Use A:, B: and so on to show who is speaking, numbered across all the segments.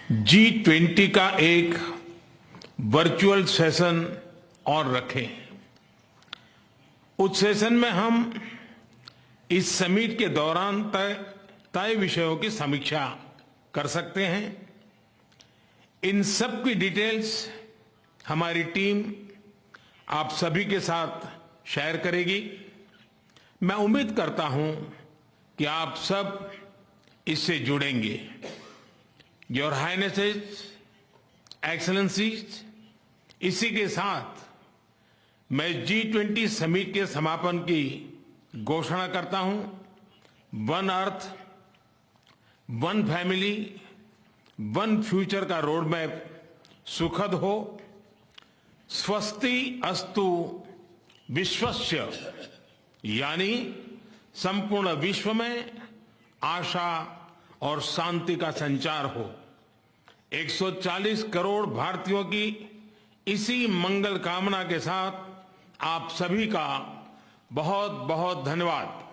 A: G20 का एक virtual session और रखें। उस सेशन में हम इस समिट के दौरान तय विषयों की समीक्षा कर सकते हैं। इन सब की डिटेल्स हमारी टीम आप सभी के साथ शेयर करेगी। मैं उम्मीद करता हूं कि आप सब इससे जुड़ेंगे। योर हाइनेसेस, एक्सेलेंसीज, इसी के साथ मैं G20 समिट के समापन की घोषणा करता हूं। One earth, one family, one future का रोड मैप सुखद हो। स्वस्ति अस्तु विश्वस्य, यानी संपूर्ण विश्व में आशा और शांति का संचार हो। 140 करोड़ भारतीयों की इसी मंगल कामना के साथ आप सभी का बहुत बहुत धन्यवाद।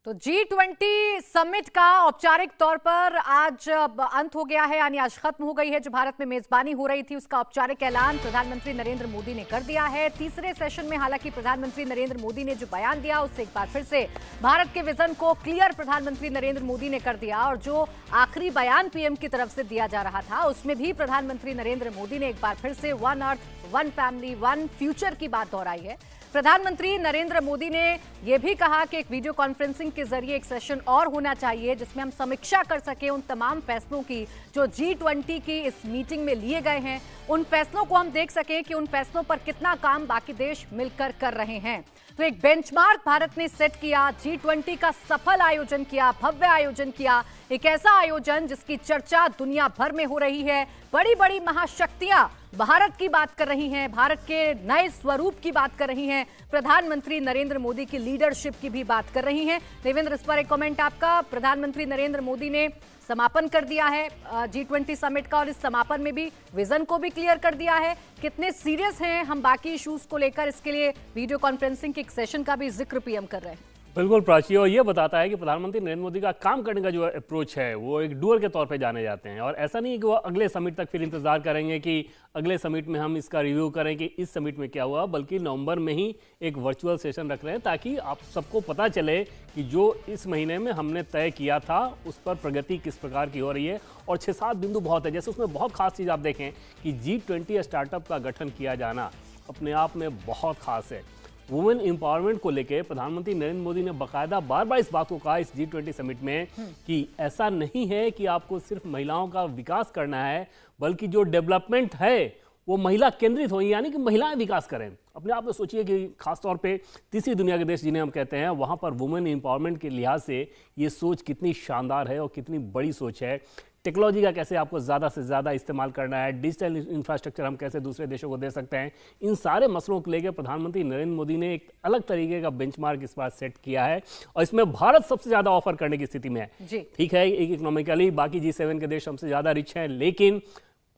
B: तो G20 समिट का औपचारिक तौर पर आज अंत हो गया है, यानी आज खत्म हो गई है। जो भारत में मेजबानी हो रही थी उसका औपचारिक ऐलान प्रधानमंत्री नरेंद्र मोदी ने कर दिया है। तीसरे सेशन में हालांकि प्रधानमंत्री नरेंद्र मोदी ने जो बयान दिया उससे एक बार फिर से भारत के विजन को क्लियर प्रधानमंत्री नरेंद्र मोदी ने कर दिया। और जो आखिरी बयान पीएम की तरफ से दिया जा रहा था उसमें भी प्रधानमंत्री नरेंद्र मोदी ने एक बार फिर से one earth, one family, one future की बात दोहराई है। प्रधानमंत्री नरेंद्र मोदी ने यह भी कहा कि एक वीडियो कॉन्फ्रेंसिंग के जरिए एक सेशन और होना चाहिए जिसमें हम समीक्षा कर सकें उन तमाम फैसलों की जो G20 की इस मीटिंग में लिए गए हैं। उन फैसलों को हम देख सकें कि उन फैसलों पर कितना काम बाकी देश मिलकर कर रहे हैं। तो एक बेंचमार्क भारत ने सेट किया, G20 का सफल आयोजन किया, भव्य आयोजन किया। एक ऐसा आयोजन जिसकी चर्चा दुनिया भर में हो रही है। बड़ी बड़ी महाशक्तियां भारत की बात कर रही हैं, भारत के नए स्वरूप की बात कर रही हैं, प्रधानमंत्री नरेंद्र मोदी की लीडरशिप की भी बात कर रही हैं। देवेंद्र, इस पर एक कमेंट आपका। प्रधानमंत्री नरेंद्र मोदी ने समापन कर दिया है G20 समिट का और इस समापन में भी विजन को भी क्लियर कर दिया है। कितने सीरियस हैं हम बाकी इश्यूज को लेकर, इसके लिए वीडियो कॉन्फ्रेंसिंग के एक सेशन का भी जिक्र पीएम कर रहे हैं।
C: बिल्कुल प्राची, और ये बताता है कि प्रधानमंत्री नरेंद्र मोदी का काम करने का जो अप्रोच है वो एक डूअर के तौर पे जाने जाते हैं। और ऐसा नहीं है कि वो अगले समिट तक फिर इंतजार करेंगे कि अगले समिट में हम इसका रिव्यू करें कि इस समिट में क्या हुआ, बल्कि नवंबर में ही एक वर्चुअल सेशन रख रहे हैं ताकि आप सबको पता चले कि जो इस महीने में हमने तय किया था उस पर प्रगति किस प्रकार की हो रही है। और 6-7 बिंदु बहुत है। जैसे उसमें बहुत खास चीज़ आप देखें कि G20 स्टार्टअप का गठन किया जाना अपने आप में बहुत खास है। वुमेन एम्पावरमेंट को लेकर प्रधानमंत्री नरेंद्र मोदी ने बाकायदा बार इस बात को कहा इस G20 समिट में कि ऐसा नहीं है कि आपको सिर्फ महिलाओं का विकास करना है, बल्कि जो डेवलपमेंट है वो महिला केंद्रित हो, यानी कि महिलाएं विकास करें। अपने आप में सोचिए कि खासतौर पे तीसरी दुनिया के देश जिन्हें हम कहते हैं वहां पर वुमेन एम्पावरमेंट के लिहाज से ये सोच कितनी शानदार है और कितनी बड़ी सोच है। टेक्नोलॉजी का कैसे आपको ज़्यादा से ज़्यादा इस्तेमाल करना है, डिजिटल इंफ्रास्ट्रक्चर हम कैसे दूसरे देशों को दे सकते हैं, इन सारे मसलों को लेकर प्रधानमंत्री नरेंद्र मोदी ने एक अलग तरीके का बेंचमार्क इस बार सेट किया है। और इसमें भारत सबसे ज़्यादा ऑफर करने की स्थिति में है। ठीक है, एक इकोनॉमिकली बाकी G7 के देश हमसे ज़्यादा रिच हैं, लेकिन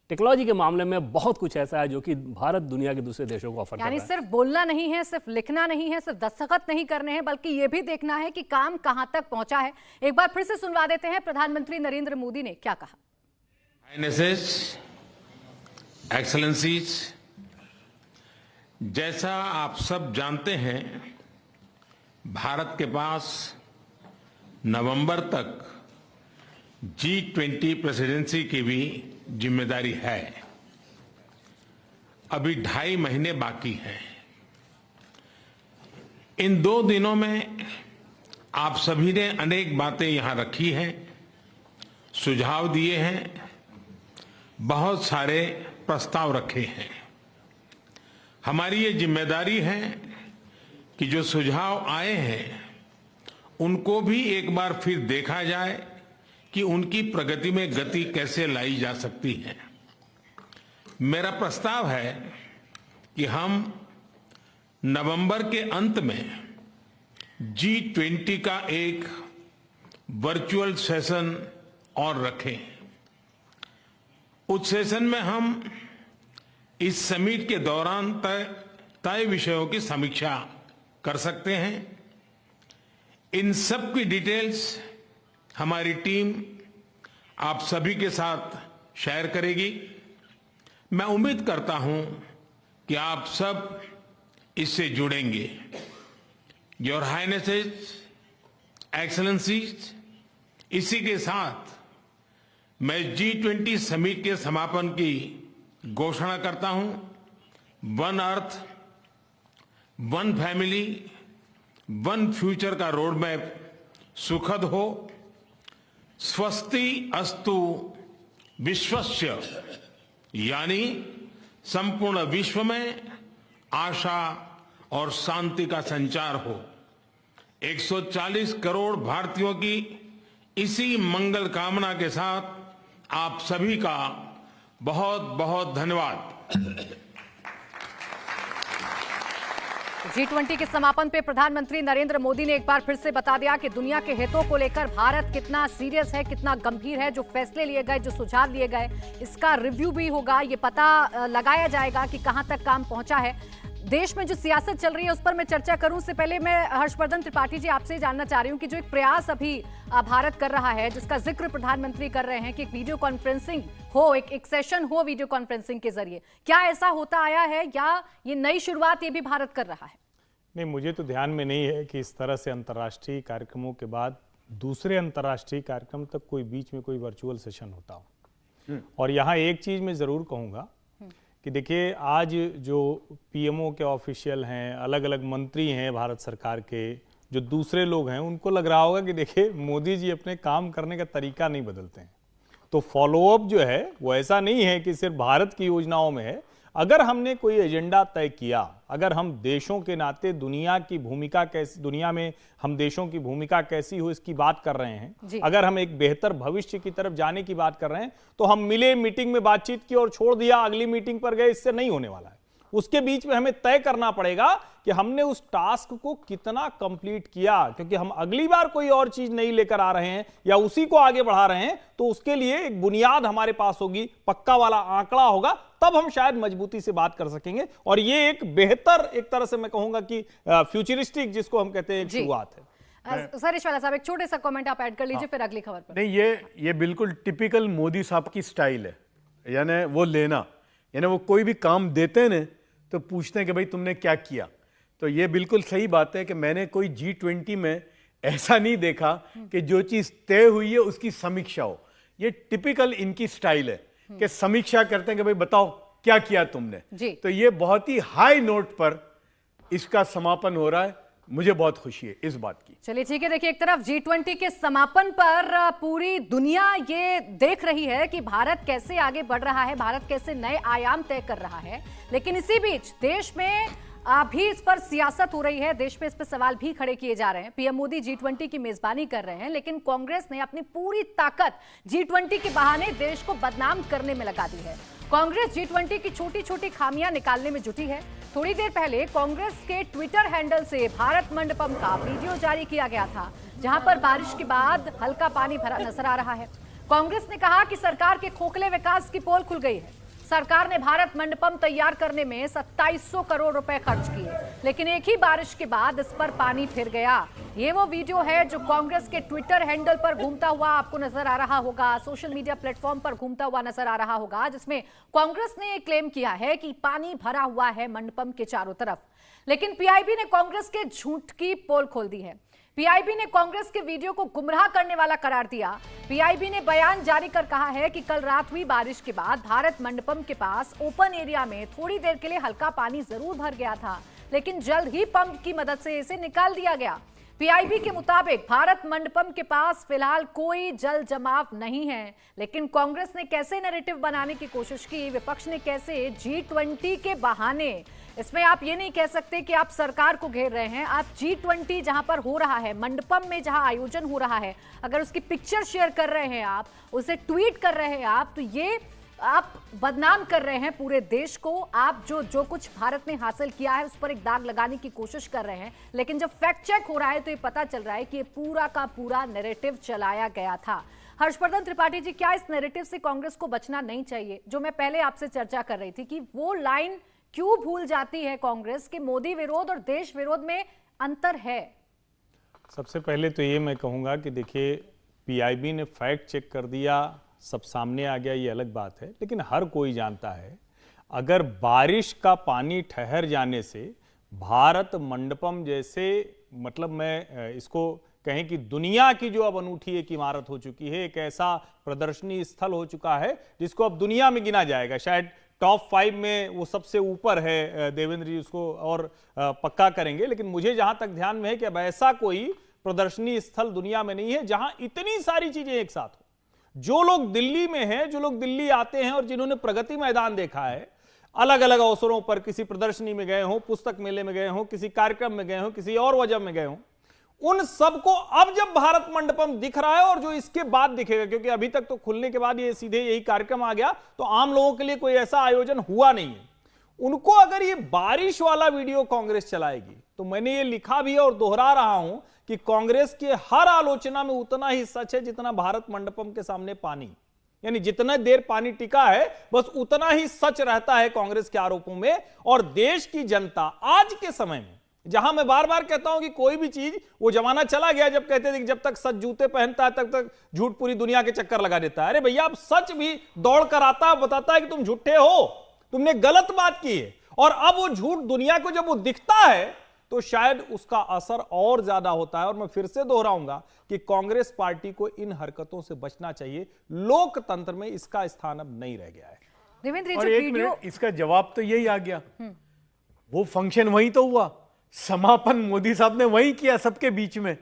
C: टेक्नोलॉजी के मामले में बहुत कुछ ऐसा है जो कि भारत दुनिया के दूसरे देशों को ऑफर कर रहा है।
B: यानी सिर्फ बोलना नहीं है, सिर्फ लिखना नहीं है, सिर्फ दस्तखत नहीं करने हैं, बल्कि ये भी देखना है कि काम कहां तक पहुंचा है। एक बार फिर से सुनवा देते हैं प्रधानमंत्री नरेंद्र मोदी ने क्या कहा।
A: हाइनेसेस, एक्सेलेंसीज, जैसा आप सब जानते हैं भारत के पास नवंबर तक G20 प्रेसिडेंसी की भी जिम्मेदारी है। अभी 2.5 महीने बाकी हैं। इन 2 दिनों में आप सभी ने अनेक बातें यहां रखी हैं, सुझाव दिए हैं, बहुत सारे प्रस्ताव रखे हैं। हमारी ये जिम्मेदारी है कि जो सुझाव आए हैं उनको भी एक बार फिर देखा जाए कि उनकी प्रगति में गति कैसे लाई जा सकती है। मेरा प्रस्ताव है कि हम नवंबर के अंत में G20 का एक वर्चुअल सेशन और रखें। उस सेशन में हम इस समिट के दौरान तय विषयों की समीक्षा कर सकते हैं। इन सब की डिटेल्स हमारी टीम आप सभी के साथ शेयर करेगी। मैं उम्मीद करता हूं कि आप सब इससे जुड़ेंगे। योर हाइनेसेस, एक्सेलेंसीज, इसी के साथ मैं G20 समिट के समापन की घोषणा करता हूं। One earth, one family, one future का रोड मैप सुखद हो। स्वस्ति अस्तु विश्वस्य, यानी संपूर्ण विश्व में आशा और शांति का संचार हो। 140 करोड़ भारतीयों की इसी मंगल कामना के साथ आप सभी का बहुत बहुत धन्यवाद।
B: G20 के समापन पे प्रधानमंत्री नरेंद्र मोदी ने एक बार फिर से बता दिया कि दुनिया के हितों को लेकर भारत कितना सीरियस है, कितना गंभीर है। जो फैसले लिए गए, जो सुझाव लिए गए, इसका रिव्यू भी होगा। ये पता लगाया जाएगा कि कहां तक काम पहुंचा है। देश में जो सियासत चल रही है उस पर मैं चर्चा करूं उससे पहले मैं हर्षवर्धन त्रिपाठी जी आपसे जानना चाह रही हूं कि जो एक प्रयास अभी भारत कर रहा है, जिसका जिक्र प्रधानमंत्री कर रहे हैं कि एक वीडियो कॉन्फ्रेंसिंग हो, एक सेशन हो वीडियो कॉन्फ्रेंसिंग के जरिए, क्या ऐसा होता आया है या ये नई शुरुआत ये भी भारत कर रहा है?
D: नहीं, मुझे तो ध्यान में नहीं है कि इस तरह से अंतर्राष्ट्रीय कार्यक्रमों के बाद दूसरे अंतर्राष्ट्रीय कार्यक्रम तक कोई बीच में कोई वर्चुअल सेशन होता हो। और यहाँ एक चीज मैं जरूर कहूँगा कि देखिए, आज जो पीएमओ के ऑफिशियल हैं, अलग अलग मंत्री हैं भारत सरकार के, जो दूसरे लोग हैं, उनको लग रहा होगा कि देखिए मोदी जी अपने काम करने का तरीका नहीं बदलते हैं। तो फॉलोअप जो है वो ऐसा नहीं है कि सिर्फ भारत की योजनाओं में है। अगर हमने कोई एजेंडा तय किया, अगर हम देशों के नाते दुनिया की भूमिका कैसी, दुनिया में हम देशों की भूमिका कैसी हो इसकी बात कर रहे हैं, अगर हम एक बेहतर भविष्य की तरफ जाने की बात कर रहे हैं, तो हम मिले, मीटिंग में बातचीत की और छोड़ दिया, अगली मीटिंग पर गए, इससे नहीं होने वाला है। उसके बीच में हमें तय करना पड़ेगा कि हमने उस टास्क को कितना कंप्लीट किया, क्योंकि हम अगली बार कोई और चीज नहीं लेकर आ रहे हैं या उसी को आगे बढ़ा रहे हैं, तो उसके लिए एक बुनियाद हमारे पास होगी, पक्का वाला आंकड़ा होगा, तब हम शायद मजबूती से बात कर सकेंगे। और ये एक बेहतर, एक तरह से मैं कहूंगा कि फ्यूचरिस्टिक जिसको हम कहते हैं, शुरुआत है।
B: सरेश वाला साहब, एक छोटे सा कमेंट आप ऐड कर लीजिए, फिर अगली खबर पर।
E: नहीं, ये बिल्कुल टिपिकल मोदी साहब की स्टाइल है, यानी वो लेना, यानी वो कोई भी काम देते हैं ना तो पूछते हैं कि भाई तुमने क्या किया। तो ये बिल्कुल सही बात है कि मैंने कोई G20 में ऐसा नहीं देखा कि जो चीज तय हुई है उसकी समीक्षा हो। ये टिपिकल इनकी स्टाइल है कि समीक्षा करते हैं कि भाई बताओ क्या किया तुमने। तो ये बहुत ही हाई नोट पर इसका समापन हो रहा है, मुझे बहुत खुशी है इस बात की।
B: चलिए ठीक है, देखिए एक तरफ G20 के समापन पर पूरी दुनिया ये देख रही है कि भारत कैसे आगे बढ़ रहा है, भारत कैसे नए आयाम तय कर रहा है, लेकिन इसी बीच देश में अभी इस पर सियासत हो रही है, देश में इस पर सवाल भी खड़े किए जा रहे हैं। पीएम मोदी G20 की मेजबानी कर रहे हैं, लेकिन कांग्रेस ने अपनी पूरी ताकत G20 के बहाने देश को बदनाम करने में लगा दी है। कांग्रेस G20 की छोटी छोटी खामियां निकालने में जुटी है। थोड़ी देर पहले कांग्रेस के ट्विटर हैंडल से भारत मंडपम का वीडियो जारी किया गया था, जहां पर बारिश के बाद हल्का पानी भरा नजर आ रहा है। कांग्रेस ने कहा कि सरकार के खोखले विकास की पोल खुल गई है। सरकार ने भारत मंडपम तैयार करने में 2700 करोड़ रुपए खर्च किए, लेकिन एक ही बारिश के बाद इस पर पानी फिर गया। ये वो वीडियो है जो कांग्रेस के ट्विटर हैंडल पर घूमता हुआ आपको नजर आ रहा होगा, सोशल मीडिया प्लेटफॉर्म पर घूमता हुआ नजर आ रहा होगा, जिसमें कांग्रेस ने क्लेम किया है कि पानी भरा हुआ है मंडपम के चारों तरफ। लेकिन पीआईबी ने कांग्रेस के झूठ की पोल खोल दी है। पीआईबी ने कांग्रेस के वीडियो को गुमराह करने वाला करार दिया। पीआईबी ने बयान जारी कर कहा है कि कल रात हुई बारिश के बाद भारत मंडपम के पास ओपन एरिया में थोड़ी देर के लिए हल्का पानी जरूर भर गया था, लेकिन जल्द ही पंप की मदद से इसे निकाल दिया गया। पीआईबी के मुताबिक भारत मंडपम के पास फिलहाल कोई जल जमाव नहीं है, लेकिन कांग्रेस ने कैसे नैरेटिव बनाने की कोशिश की, विपक्ष ने कैसे G20 के बहाने, इसमें आप ये नहीं कह सकते कि आप सरकार को घेर रहे हैं। आप G20 जहां पर हो रहा है, मंडपम में जहां आयोजन हो रहा है, अगर उसकी पिक्चर शेयर कर रहे हैं आप, उसे ट्वीट कर रहे हैं आप, तो ये आप बदनाम कर रहे हैं पूरे देश को। आप जो कुछ भारत ने हासिल किया है उस पर एक दाग लगाने की कोशिश कर रहे हैं, लेकिन जब फैक्ट चेक हो रहा है तो ये पता चल रहा है कि ये पूरा का पूरा नैरेटिव चलाया गया था। हर्षवर्धन त्रिपाठी जी, क्या इस नैरेटिव से कांग्रेस को बचना नहीं चाहिए? जो मैं पहले आपसे चर्चा कर रही थी कि वो लाइन क्यों भूल जाती है कांग्रेस कि मोदी विरोध और देश विरोध में अंतर है।
D: सबसे पहले तो ये मैं कहूँगा कि देखिए, पीआईबी ने फैक्ट चेक कर दिया, सब सामने आ गया, ये अलग बात है, लेकिन हर कोई जानता है अगर बारिश का पानी ठहर जाने से भारत मंडपम जैसे, मतलब मैं इसको कहें कि दुनिया की जो अब अनूठी एक इमारत हो चुकी है, एक ऐसा प्रदर्शनी स्थल हो चुका है जिसको अब दुनिया में गिना जाएगा, शायद टॉप 5 में वो सबसे ऊपर है। देवेंद्र जी उसको और पक्का करेंगे, लेकिन मुझे जहां तक ध्यान में है कि अब ऐसा कोई प्रदर्शनी स्थल दुनिया में नहीं है जहां इतनी सारी चीजें एक साथ हो। जो लोग दिल्ली में हैं, जो लोग दिल्ली आते हैं और जिन्होंने प्रगति मैदान देखा है, अलग अलग अवसरों पर किसी प्रदर्शनी में गए हों, पुस्तक मेले में गए हों, किसी कार्यक्रम में गए हों, किसी और वजह में गए हों, उन सबको अब जब भारत मंडपम दिख रहा है और जो इसके बाद दिखेगा, क्योंकि अभी तक तो खुलने के बाद ये सीधे यही कार्यक्रम आ गया, तो आम लोगों के लिए कोई ऐसा आयोजन हुआ नहीं है, उनको अगर ये बारिश वाला वीडियो कांग्रेस चलाएगी, तो मैंने ये लिखा भी है और दोहरा रहा हूं कि कांग्रेस के हर आलोचना में उतना ही सच है जितना भारत मंडपम के सामने पानी, यानी जितना देर पानी टिका है बस उतना ही सच रहता है कांग्रेस के आरोपों में। और देश की जनता आज के समय में, जहां मैं बार बार कहता हूं कि कोई भी चीज, वो जमाना चला गया जब कहते थे कि जब तक सच जूते पहनता है तब तक झूठ पूरी दुनिया के चक्कर लगा देता है। अरे भैया, अब सच भी दौड़ कर आता है, बताता है कि तुम झूठे हो, तुमने गलत बात की है, और अब वो झूठ दुनिया को जब वो दिखता है तो शायद उसका असर और ज्यादा होता है। और मैं फिर से दोहराऊंगा कि कांग्रेस पार्टी को इन हरकतों से बचना चाहिए, लोकतंत्र में इसका स्थान अब नहीं रह गया है।
B: देवेंद्र,
E: और एक मिनट, इसका जवाब तो यही आ गया, वो फंक्शन वही तो हुआ, समापन मोदी साहब ने वही किया सबके बीच में।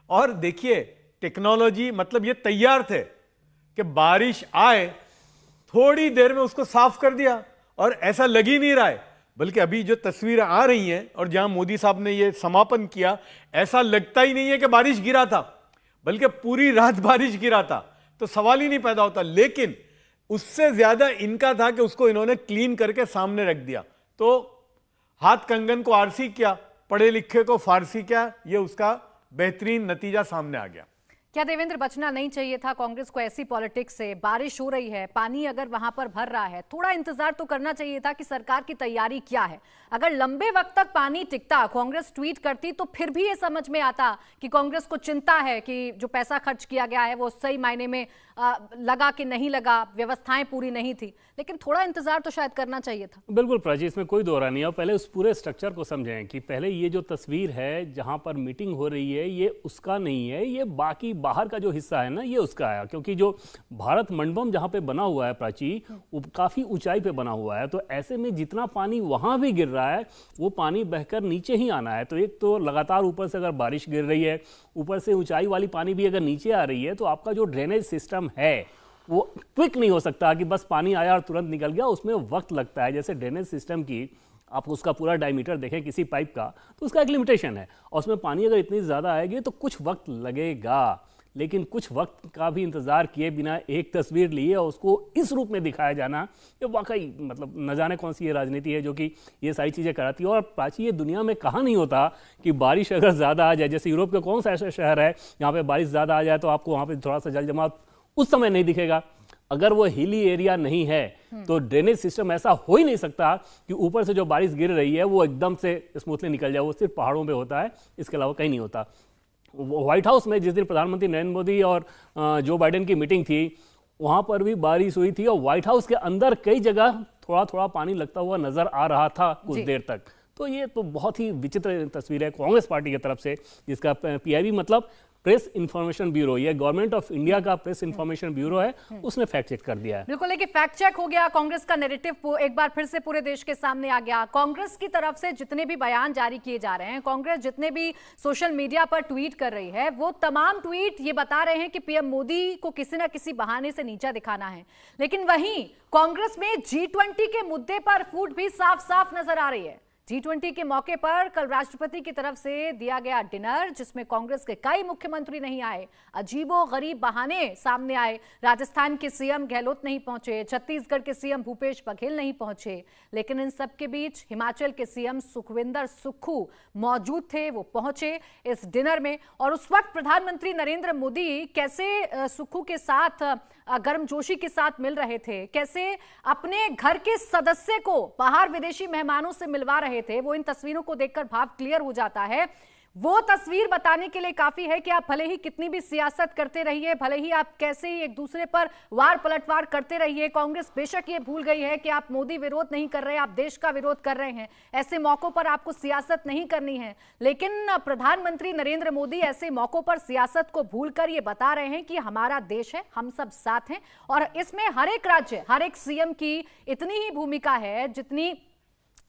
E: और देखिए, टेक्नोलॉजी, मतलब ये तैयार थे कि बारिश आए, थोड़ी देर में उसको साफ कर दिया, और ऐसा लग ही नहीं रहा है, बल्कि अभी जो तस्वीरें आ रही हैं और जहां मोदी साहब ने ये समापन किया, ऐसा लगता ही नहीं है कि बारिश गिरा था, बल्कि पूरी रात बारिश गिरा था, तो सवाल ही नहीं पैदा होता। लेकिन उससे ज्यादा इनका था कि उसको इन्होंने क्लीन करके सामने रख दिया, तो हाथ कंगन को आरसी किया, पढ़े लिखे को फारसी किया, ये उसका बेहतरीन नतीजा सामने आ गया।
B: क्या देवेंद्र, बचना नहीं चाहिए था कांग्रेस को ऐसी पॉलिटिक्स से? बारिश हो रही है, पानी अगर वहां पर भर रहा है, थोड़ा इंतजार तो करना चाहिए था कि सरकार की तैयारी क्या है। अगर लंबे वक्त तक पानी टिकता, कांग्रेस ट्वीट करती, तो फिर भी ये समझ में आता कि कांग्रेस को चिंता है कि जो पैसा खर्च किया गया है वो सही मायने में लगा कि नहीं लगा, व्यवस्थाएं पूरी नहीं थी। लेकिन थोड़ा इंतजार तो शायद करना चाहिए था।
C: बिल्कुल प्राची, इसमें कोई दो राय नहीं है। पहले उस पूरे स्ट्रक्चर को समझें कि पहले ये जो तस्वीर है जहां पर मीटिंग हो रही है, ये उसका नहीं है, ये बाकी बाहर का जो हिस्सा है ना, ये उसका है। क्योंकि जो भारत मंडपम जहां पे बना हुआ है प्राची, वो काफी ऊंचाई पे बना हुआ है, तो ऐसे में जितना पानी वहां भी गिर रहा है वो पानी बहकर नीचे ही आना है। तो एक तो लगातार ऊपर से अगर बारिश गिर रही है, ऊपर से ऊंचाई वाली पानी भी अगर नीचे आ रही है, तो आपका जो ड्रेनेज सिस्टम है वो क्विक नहीं हो सकता कि बस पानी आया और तुरंत निकल गया, उसमें वक्त लगता है। जैसे ड्रेनेज सिस्टम की आप उसका पूरा डायमीटर देखें किसी पाइप का, तो उसका एक लिमिटेशन है, और उसमें पानी अगर इतनी ज़्यादा आएगी तो कुछ वक्त लगेगा। लेकिन कुछ वक्त का भी इंतजार किए बिना एक तस्वीर लिए और उसको इस रूप में दिखाया जाना, ये वाकई मतलब न जाने कौन सी ये राजनीति है जो कि ये सारी चीज़ें कराती है। और प्राची, ये दुनिया में कहाँ नहीं होता कि बारिश अगर ज़्यादा आ जाए, जैसे यूरोप का कौन सा ऐसा शहर है जहाँ पे बारिश ज़्यादा आ जाए तो आपको वहाँ पे थोड़ा सा जल जमाव उस समय नहीं दिखेगा। अगर वो हिली एरिया नहीं है तो ड्रेनेज सिस्टम ऐसा हो ही नहीं सकता कि ऊपर से जो बारिश गिर रही है वो एकदम से स्मूथली निकल जाए। वो सिर्फ पहाड़ों पे होता है, इसके अलावा कहीं नहीं होता। व्हाइट हाउस में जिस दिन प्रधानमंत्री नरेंद्र मोदी और जो बाइडेन की मीटिंग थी, वहां पर भी बारिश हुई थी, और व्हाइट हाउस के अंदर कई जगह थोड़ा थोड़ा पानी लगता हुआ नजर आ रहा था कुछ देर तक। तो ये तो बहुत ही विचित्र तस्वीर है कांग्रेस पार्टी की तरफ से, जिसका पीआईबी मतलब प्रेस इंफॉर्मेशन ब्यूरो, ये गवर्नमेंट ऑफ इंडिया का प्रेस इंफॉर्मेशन ब्यूरो है, उसने फैक्ट चेक कर दिया है।
B: बिल्कुल, लेकिन फैक्ट चेक हो गया, कांग्रेस का नैरेटिव एक बार फिर से पूरे देश के सामने आ गया। कांग्रेस की तरफ से जितने भी बयान जारी किए जा रहे हैं, कांग्रेस जितने भी सोशल मीडिया पर ट्वीट कर रही है, वो तमाम ट्वीट ये बता रहे हैं कि पीएम मोदी को किसी ना किसी बहाने से नीचा दिखाना है। लेकिन वहीं कांग्रेस में G20 के मुद्दे पर फूट भी साफ साफ नजर आ रही है। G20 के मौके पर कल राष्ट्रपति की तरफ से दिया गया डिनर, जिसमें कांग्रेस के कई मुख्यमंत्री नहीं आए, अजीबोगरीब बहाने सामने आए। राजस्थान के सीएम गहलोत नहीं पहुंचे, छत्तीसगढ़ के सीएम भूपेश बघेल नहीं पहुंचे, लेकिन इन सब के बीच हिमाचल के सीएम सुखविंदर सुक्खू मौजूद थे, वो पहुंचे इस डिनर में। और उस वक्त प्रधानमंत्री नरेंद्र मोदी कैसे सुक्खू के साथ गर्मजोशी के साथ मिल रहे थे, कैसे अपने घर के सदस्य को बाहर विदेशी मेहमानों से मिलवा रहे थे, वो इन तस्वीरों को देखकर भाव क्लियर हो जाता है। वो तस्वीर बताने के लिए काफी है कि आप भले ही कितनी भी सियासत करते रहिए, भले ही आप कैसे ही एक दूसरे पर वार पलटवार करते रहिए, कांग्रेस बेशक ये भूल गई है कि आप मोदी विरोध नहीं कर रहे, आप देश का विरोध कर रहे हैं। ऐसे मौकों पर आपको सियासत नहीं करनी है, लेकिन प्रधानमंत्री नरेंद्र मोदी ऐसे मौकों पर सियासत को भूलकर ये बता रहे हैं कि हमारा देश है, हम सब साथ हैं। और इसमें हर एक राज्य, हर एक सीएम की इतनी ही भूमिका है जितनी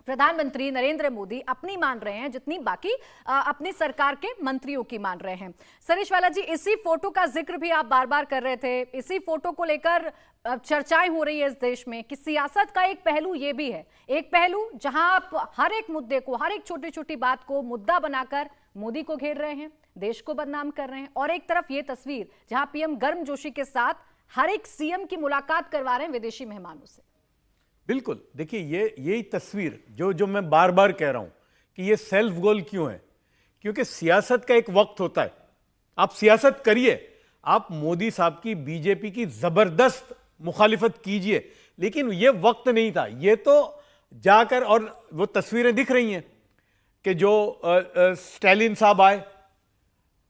B: प्रधानमंत्री नरेंद्र मोदी अपनी मान रहे हैं, जितनी बाकी अपनी सरकार के मंत्रियों की मान रहे हैं। सरीश वाला जी, इसी फोटो का जिक्र भी आप बार बार कर रहे थे, इसी फोटो को लेकर चर्चाएं हो रही है इस देश में कि सियासत का एक पहलू ये भी है, एक पहलू जहां आप हर एक मुद्दे को, हर एक छोटी छोटी बात को मुद्दा बनाकर मोदी को घेर रहे हैं, देश को बदनाम कर रहे हैं, और एक तरफ ये तस्वीर जहां पीएम गर्मजोशी के साथ हर एक सीएम की मुलाकात करवा रहे हैं विदेशी मेहमानों से।
E: बिल्कुल, देखिए यही तस्वीर जो मैं बार बार कह रहा हूं कि ये सेल्फ गोल क्यों है, क्योंकि सियासत का एक वक्त होता है, आप सियासत करिए, आप मोदी साहब की, बीजेपी की जबरदस्त मुखालिफत कीजिए, लेकिन ये वक्त नहीं था। ये तो जाकर, और वो तस्वीरें दिख रही हैं कि जो स्टालिन साहब आए,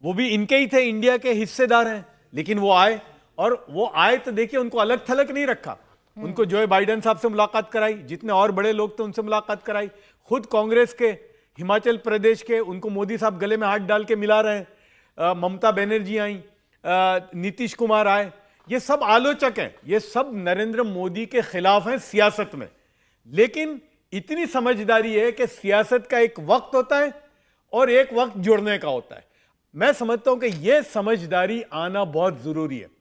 E: वो भी इनके ही थे, इंडिया के हिस्सेदार हैं, लेकिन वो आए, और वो आए तो देखिए उनको अलग थलग नहीं रखा, उनको जो बाइडेन साहब से मुलाकात कराई, जितने और बड़े लोग थे उनसे मुलाकात कराई, खुद कांग्रेस के, हिमाचल प्रदेश के, उनको मोदी साहब गले में हाथ डाल के मिला रहे हैं, ममता बनर्जी आई, नीतीश कुमार आए, ये सब आलोचक हैं, ये सब नरेंद्र मोदी के खिलाफ हैं सियासत में। लेकिन इतनी समझदारी है कि सियासत का एक वक्त होता है और एक वक्त जुड़ने का होता है। मैं समझता हूं कि यह समझदारी आना बहुत जरूरी है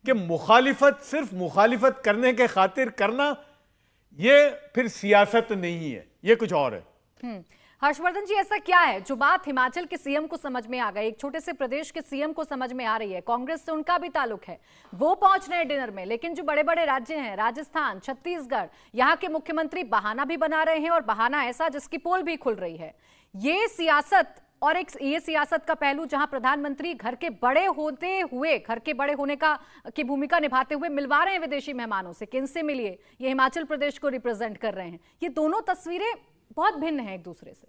E: कि मुखालिफत सिर्फ मुखालिफत करने के खातिर करना, ये फिर सियासत नहीं है, ये कुछ और है।
B: हर्षवर्धन जी, ऐसा क्या है जो बात हिमाचल के सीएम को समझ में आ गई, एक छोटे से प्रदेश के सीएम को समझ में आ रही है, कांग्रेस से उनका भी ताल्लुक है, वो पहुंच रहे हैं डिनर में, लेकिन जो बड़े बड़े राज्य हैं, राजस्थान, छत्तीसगढ़, यहाँ के मुख्यमंत्री बहाना भी बना रहे हैं, और बहाना ऐसा जिसकी पोल भी खुल रही है। ये सियासत, और एक ये सियासत का पहलू जहां प्रधानमंत्री घर के बड़े होते हुए, घर के बड़े होने की भूमिका निभाते हुए मिलवा रहे हैं विदेशी मेहमानों से, किनसे मिलिए, ये हिमाचल प्रदेश को रिप्रेजेंट कर रहे हैं। ये दोनों तस्वीरें बहुत भिन्न हैं एक दूसरे से।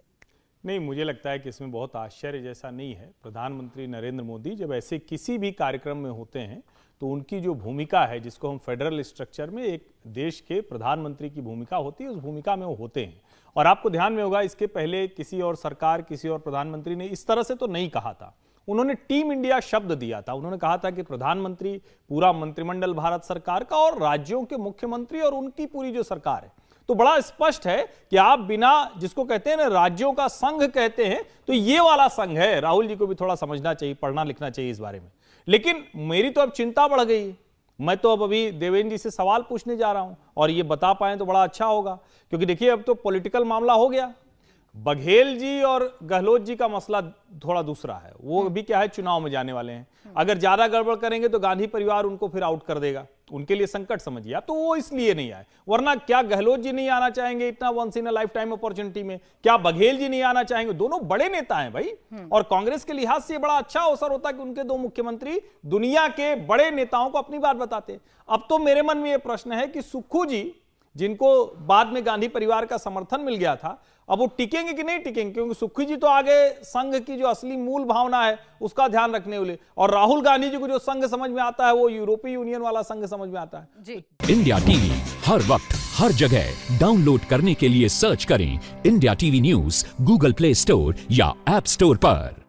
D: नहीं, मुझे लगता है कि इसमें बहुत आश्चर्य जैसा नहीं है। प्रधानमंत्री नरेंद्र मोदी जब ऐसे किसी भी कार्यक्रम में होते हैं तो उनकी जो भूमिका है, जिसको हम फेडरल स्ट्रक्चर में एक देश के प्रधानमंत्री की भूमिका होती है, उस भूमिका में वो होते हैं। और आपको ध्यान में होगा, इसके पहले किसी और सरकार, किसी और प्रधानमंत्री ने इस तरह से तो नहीं कहा था। उन्होंने टीम इंडिया शब्द दिया था। उन्होंने कहा था कि प्रधानमंत्री, पूरा मंत्रिमंडल भारत सरकार का, और राज्यों के मुख्यमंत्री और उनकी पूरी जो सरकार है। तो बड़ा स्पष्ट है कि आप बिना, जिसको कहते हैं ना राज्यों का संघ कहते हैं, तो ये वाला संघ है। राहुल जी को भी थोड़ा समझना चाहिए, पढ़ना लिखना चाहिए इस बारे में। लेकिन मेरी तो अब चिंता बढ़ गई है। मैं तो अब अभी देवेंद्र जी से सवाल पूछने जा रहा हूं, और ये बता पाए तो बड़ा अच्छा होगा, क्योंकि देखिए अब तो पॉलिटिकल मामला हो गया। बघेल जी और गहलोत जी का मसला थोड़ा दूसरा है, वो भी क्या है, चुनाव में जाने वाले हैं। अगर ज्यादा गड़बड़ करेंगे तो गांधी परिवार उनको फिर आउट कर देगा, उनके लिए संकट समझिए आप। तो वो इसलिए नहीं आए, वरना क्या गहलोत जी नहीं आना चाहेंगे इतना once in a lifetime opportunity में? क्या बघेल जी नहीं आना चाहेंगे? दोनों बड़े नेता हैं भाई, और कांग्रेस के लिहाज से बड़ा अच्छा अवसर होता कि उनके दो मुख्यमंत्री दुनिया के बड़े नेताओं को अपनी बात बताते। अब तो मेरे मन में यह प्रश्न है कि सुक्खू जी, जिनको बाद में गांधी परिवार का समर्थन मिल गया था, अब वो टिकेंगे कि नहीं टिकेंगे? क्योंकि सुक्खू जी तो आगे संघ की जो असली मूल भावना है उसका ध्यान रखने वाले, और राहुल गांधी जी को जो संघ समझ में आता है वो यूरोपीय यूनियन वाला संघ समझ में आता है।
B: जी।
F: इंडिया टीवी हर वक्त हर जगह डाउनलोड करने के लिए सर्च करें India TV news Google play store या ऐप स्टोर पर।